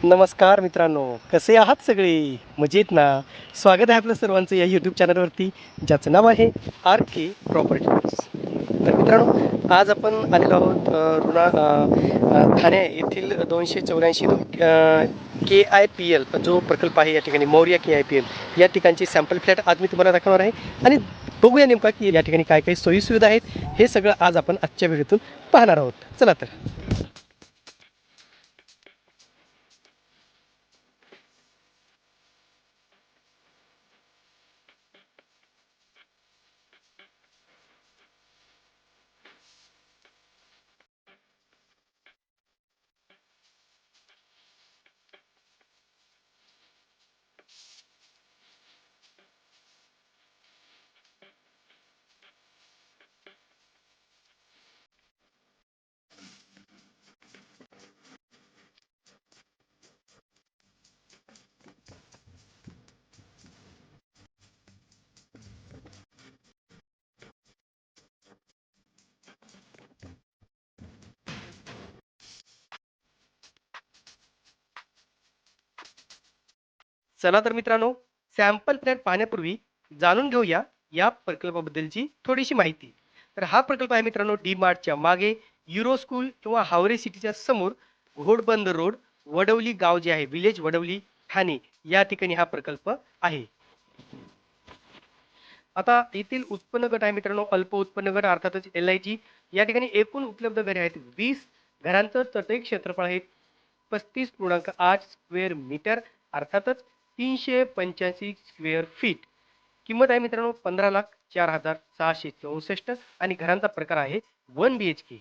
नमस्कार मित्रांनो, कसे आहात सगळे? मजेत ना? स्वागत आहे आपलं सर्वांचं या यूट्यूब चॅनलवरती, ज्याचं नाव आहे आर के प्रॉपर्टीज. तर मित्रांनो, आज आपण आलेलो आहोत ठाणे येथील 284 KIPL जो प्रकल्प आहे या ठिकाणी मौर्या KIPL या ठिकाणचे सॅम्पल फ्लॅट आज मी तुम्हाला दाखवणार आहे आणि बघूया नेमका की या ठिकाणी काय-काय सोयी-सुविधा आहेत, हे सगळं आज आपण आजच्या व्हिडिओतून पाहणार आहोत. चला तर. चला तर मित्रांनो, सॅम्पल फ्लॅट पाहण्यापूर्वी जाणून घेऊया या प्रकल्पाबद्दलची थोडीशी माहिती. तर हा प्रकल्प आहे मित्रांनो डी-मार्टच्या मागे युरो स्कूल किंवा हावरे सिटीच्या समोर घोडबंदर रोड, वडवली गाव जे आहे विलेज वडवली, ठाणे या ठिकाणी हा प्रकल्प आहे. आता येथील उत्पन्न गट आहे मित्रांनो अल्प उत्पन्न गट अर्थातच LIG. या ठिकाणी एकूण उपलब्ध घरे आहेत 20 घरांचं चटई क्षेत्रफळ आहे 35.8 स्क्वेअर मीटर अर्थातच 385 स्क्वेअर फीट. किंमत आहे मित्रांनो 15,04,664 आणि घरांचा प्रकार आहे 1 BHK.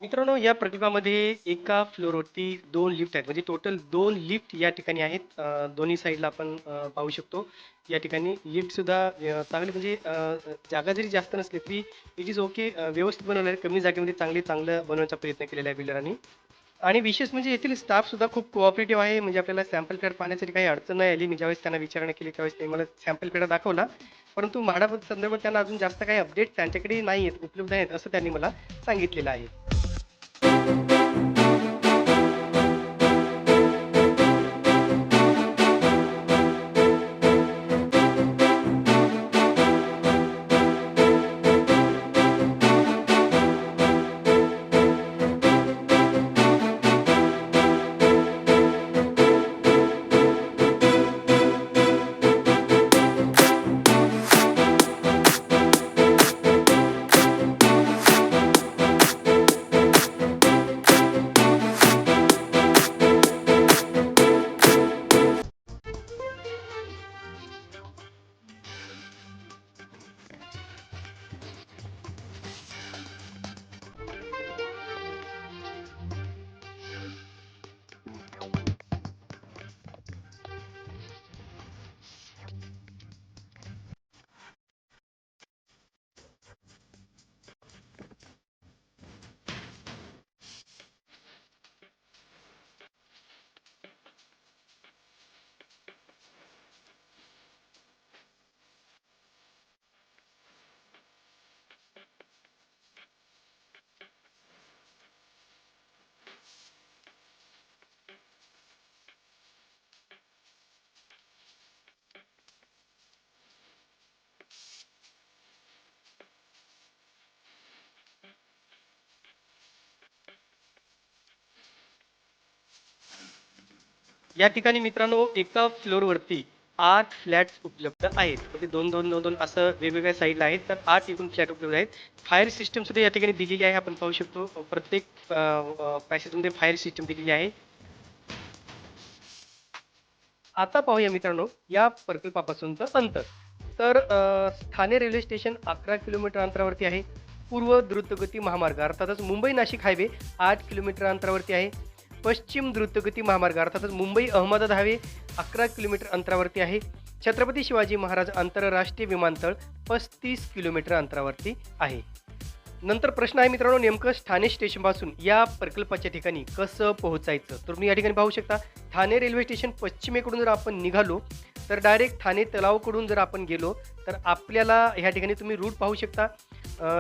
मित्रांनो या प्रकल्पामध्ये एका फ्लोअरवरती 2 लिफ्ट आहेत. म्हणजे टोटल 2 लिफ्ट या ठिकाणी आहेत. दोन्ही साईडला आपण पाहू शकतो. या ठिकाणी लिफ्टसुद्धा चांगली म्हणजे जागा जरी जास्त नसली तरी इट इज ओके व्यवस्थित बनवलं आहे. कमी जागेमध्ये चांगलं बनवण्याचा प्रयत्न केलेला आहे बिल्डरांनी. आणि विशेष म्हणजे येथील स्टाफसुद्धा खूप कोऑपरेटिव्ह आहे. म्हणजे आपल्याला सॅम्पल फ्लॅट पाहण्यासाठी काही अडचण नाही आली. मी ज्यावेळेस त्यांना विचारणा केली त्यावेळेस ते मला सॅम्पल फ्लॅट दाखवला. परंतु म्हाडा संदर्भात त्यांना अजून जास्त काही अपडेट त्यांच्याकडे नाही आहेत, उपलब्ध आहेत असं त्यांनी मला सांगितलेलं आहे. या ठिकाणी मित्रांनो एका फ्लोअरवरती 8 फ्लॅट्स उपलब्ध आहेत. म्हणजे 2 असं वेगवेगळ्या साईडला आहेत. तर 8 एकूण फ्लॅट उपलब्ध आहेत. फायर सिस्टम सुद्धा या ठिकाणी दिलेली आहे. आपण पाहू शकतो प्रत्येक पॅसेजमध्ये फायर सिस्टम दिलेली आहे. आता पाहूया मित्रांनो या प्रकल्पापासूनचं अंतर. तर ठाणे रेल्वे स्टेशन 11 किलोमीटर अंतरावरती आहे. पूर्व द्रुतगती महामार्ग अर्थातच मुंबई नाशिक हायवे 8 किलोमीटर अंतरावरती आहे. पश्चिम द्रुतगती महामार्ग अर्थातच मुंबई अहमदाबाद हायवे 11 किलोमीटर अंतरावरती आहे. छत्रपती शिवाजी महाराज आंतरराष्ट्रीय विमानतळ 35 किलोमीटर अंतरावरती आहे. नंतर प्रश्न आहे मित्रांनो, नेमकं ठाणे स्टेशनपासून या प्रकल्पाच्या ठिकाणी कसं पोहोचायचं? तर तुम्ही या ठिकाणी पाहू शकता, ठाणे रेल्वे स्टेशन पश्चिमेकडून जर आपण निघालो, तर डायरेक्ट ठाणे तलावकडून जर आपण गेलो, तर आपल्याला ह्या ठिकाणी तुम्ही रूट पाहू शकता.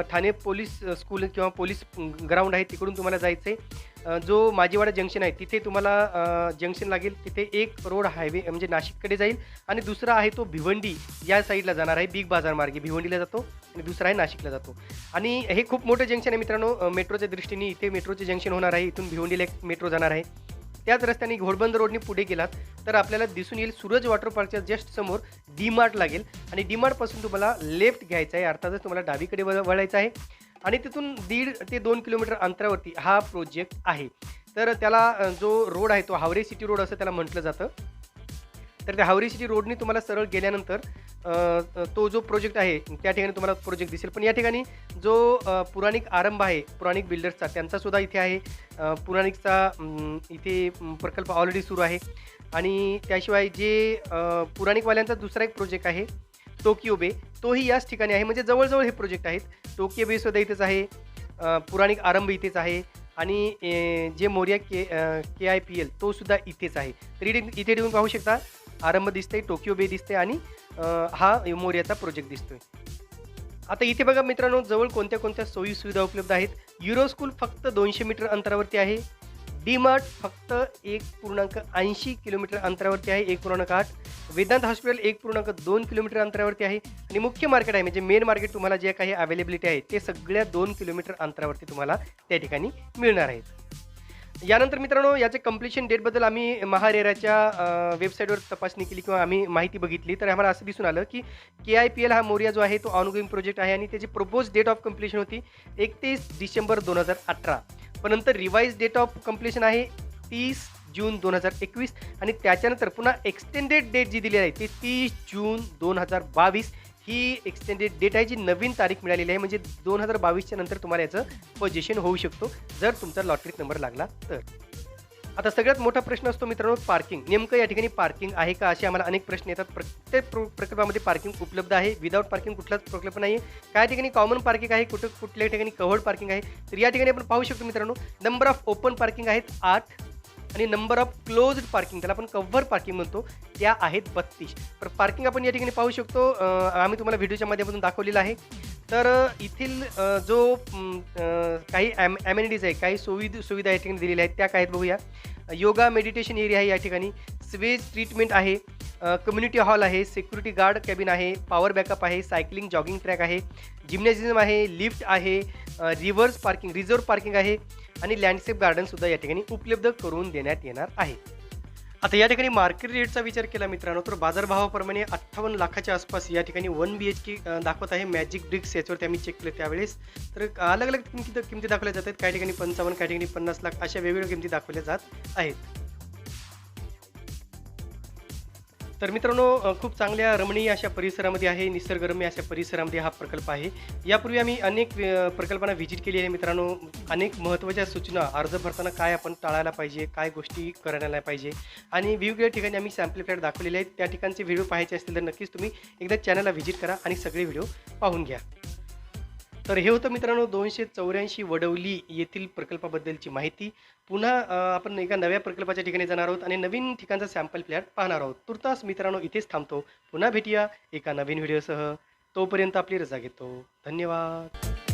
ठाणे पोलीस स्कूल किंवा पोलीस ग्राउंड आहे, तिकडून तुम्हाला जायचं आहे. जो माजीवाडा जंक्शन आहे, तिथे तुम्हाला जंक्शन लागेल. तिथे एक रोड हायवे म्हणजे नाशिककडे जाईल आणि दुसरा आहे तो भिवंडी या साईडला जाणार आहे. बिग बाजार मार्गे भिवंडीला जातो आणि दुसरा आहे नाशिकला जातो. आणि हे खूप मोठं जंक्शन आहे मित्रांनो. मेट्रोच्या दृष्टीने इथे मेट्रोचे जंक्शन होणार आहे. इथून भिवंडीला एक मेट्रो जाणार आहे. त्याच रस्त्याने घोडबंदर रोडने पुढे गेलात तर आपल्याला दिसून येईल सूरज वॉटर पार्कच्या जस्ट समोर डी-मार्ट लागेल आणि डी-मार्टपासून तुम्हाला लेफ्ट घ्यायचा आहे. अर्थातच तुम्हाला डावीकडे वळायचं आहे आणि तिथून 1.5 ते 2 किलोमीटर अंतरावरती हा प्रोजेक्ट आहे. तर त्याला जो रोड आहे तो हावरे सिटी रोड असं त्याला म्हटलं जातं. तर त्या हावरे सिटी रोडनी तुम्हाला सरळ गेल्यानंतर तो जो प्रोजेक्ट आहे त्या ठिकाणी तुम्हाला प्रोजेक्ट दिसेल. पण या ठिकाणी जो पुराणिक आरंभ आहे पुराणिक बिल्डर्सचा त्यांचासुद्धा इथे आहे. पुराणिकचा इथे प्रकल्प ऑलरेडी सुरू आहे. आणि त्याशिवाय जे पुराणिकवाल्यांचा दुसरा एक प्रोजेक्ट आहे टोकियो बे, तोही याच ठिकाणी आहे. म्हणजे जवळजवळ हे प्रोजेक्ट आहेत. टोकियो बेसुद्धा इथेच आहे. पुराणिक आरंभ इथेच आहे आणि जे मोरया KIPL तो सुद्धा इथेच आहे. तर इथे ठेवून पाहू शकता आरंभ दिसते, टोकियो बे दिसते आणि हा मोरयाचा प्रोजेक्ट दिसतोय. आता इथे बघा मित्रांनो, जवळ कोणत्या सोयी सुविधा उपलब्ध आहेत. युरो स्कूल फक्त 200 मीटर अंतरावरती आहे. डी-मार्ट फक्त 1.80 किलोमीटर अंतरावरती आहे, 1.8. वेदांत हॉस्पिटल 1.2 किलोमीटर अंतरावरती आहे आणि मुख्य मार्केट आहे म्हणजे मेन मार्केट तुम्हाला जे काही अवेलेबिलिटी आहे ते सगळ्या 2 किलोमीटर अंतरावरती तुम्हाला त्या ठिकाणी मिळणार आहेत. यानंतर मित्रांनो, याचे कंप्लीशन डेटबद्दल आम्ही महारेराच्या वेबसाईटवर तपासणी केली किंवा आम्ही माहिती बघितली, तर आम्हाला असं दिसून आलं की KIPL हा मोरया जो आहे तो ऑनगोईंग प्रोजेक्ट आहे आणि त्याची प्रपोज डेट ऑफ कंप्लीशन होती 31 डिसेंबर 2018. पण नंतर रिवाइज डेट ऑफ कंप्लीशन आहे 30 जून 2021 आणि त्याच्यानंतर पुन्हा एक्सटेंडेड डेट जी दिली आहे ती 30 जून 2022 ही एक्सटेंडेड डेट आहे, जी नवीन तारीख मिळालेली आहे. म्हणजे 2022च्या नंतर तुम्हाला याचं पोझिशन होऊ शकतो जर तुमचा लॉटरीत नंबर लागला तर. आता सगळ्यात मोठा प्रश्न असतो मित्रांनो पार्किंग. नेमकं या ठिकाणी पार्किंग आहे का, असे आम्हाला अनेक प्रश्न येतात. प्रत्येक प्रकल्पामध्ये पार्किंग उपलब्ध आहे. विदाऊट पार्किंग कुठलाच प्रकल्प नाही आहे. काही ठिकाणी कॉमन पार्किंग आहे, कुठल्या ठिकाणी कव्हर्ड पार्किंग आहे. तर या ठिकाणी आपण पाहू शकतो मित्रांनो, नंबर ऑफ ओपन पार्किंग आहेत 8 आणि नंबर ऑफ क्लोज्ड पार्किंग त्याला आपण कव्हर पार्किंग म्हणतो त्या आहेत 32. तर पार्किंग आपण या ठिकाणी पाहू शकतो. आम्ही तुम्हाला व्हिडिओच्या माध्यमातून दाखवलेला आहे. तर येथील जो काही ॲमेनिटीज आहे, काही सुविधा या ठिकाणी दिलेल्या आहेत त्या काय आहेत बघूया. योगा मेडिटेशन एरिया आहे या ठिकाणी, स्वेज ट्रीटमेंट आहे, कम्युनिटी हॉल आहे, सिक्युरिटी गार्ड कॅबिन आहे, पॉवर बॅकअप आहे, सायकलिंग जॉगिंग ट्रॅक आहे, जिम्नॅझियम आहे, लिफ्ट आहे, रिझर्व्ह पार्किंग आहे आणि लँडस्केप गार्डनसुद्धा या ठिकाणी उपलब्ध करून देण्यात येणार आहे. आता या ठिकाणी मार्केट रेटचा विचार केला मित्रांनो, तर बाजारभावाप्रमाणे 58 लाखाच्या आसपास या ठिकाणी 1 BHK दाखवत आहे. मॅजिक ब्रिक्स याच्यावरती आम्ही चेक केलं त्यावेळेस. तर अलग अलग किमती दाखवल्या जातात. काही ठिकाणी 55, काही ठिकाणी 50 लाख अशा वेगवेगळ्या किमती दाखवल्या जात आहेत. तर मित्रांनो, खूप चांगल्या रमणीय अशा परिसरामध्ये आहे, निसर्गरम्य अशा परिसरामध्ये हा प्रकल्प आहे. यापूर्वी आम्ही अनेक प्रकल्पांना व्हिजिट केली आहे मित्रांनो. अनेक महत्त्वाच्या सूचना अर्ज भरताना काय आपण टाळायला पाहिजे, काय गोष्टी करायला पाहिजे आणि वेगवेगळ्या ठिकाणी आम्ही सॅम्पल फ्लॅट दाखवलेले आहेत. त्या ठिकाणचे व्हिडिओ पाहायचे असतील तर नक्कीच तुम्ही एकदा चॅनलला व्हिजिट करा आणि सगळे व्हिडिओ पाहून घ्या. तर हे होतं मित्रांनो 284 वडवली येथील प्रकल्पाबद्दलची माहिती. पुन्हा आपण एका नव्या प्रकल्पाच्या ठिकाणी जाणार आहोत आणि नवीन ठिकाणचा सॅम्पल फ्लॅट पाहणार आहोत. तुर्तास मित्रांनो इथेच थांबतो. पुन्हा भेटूया एका नवीन व्हिडिओसह. तोपर्यंत आपली रजा घेतो. धन्यवाद.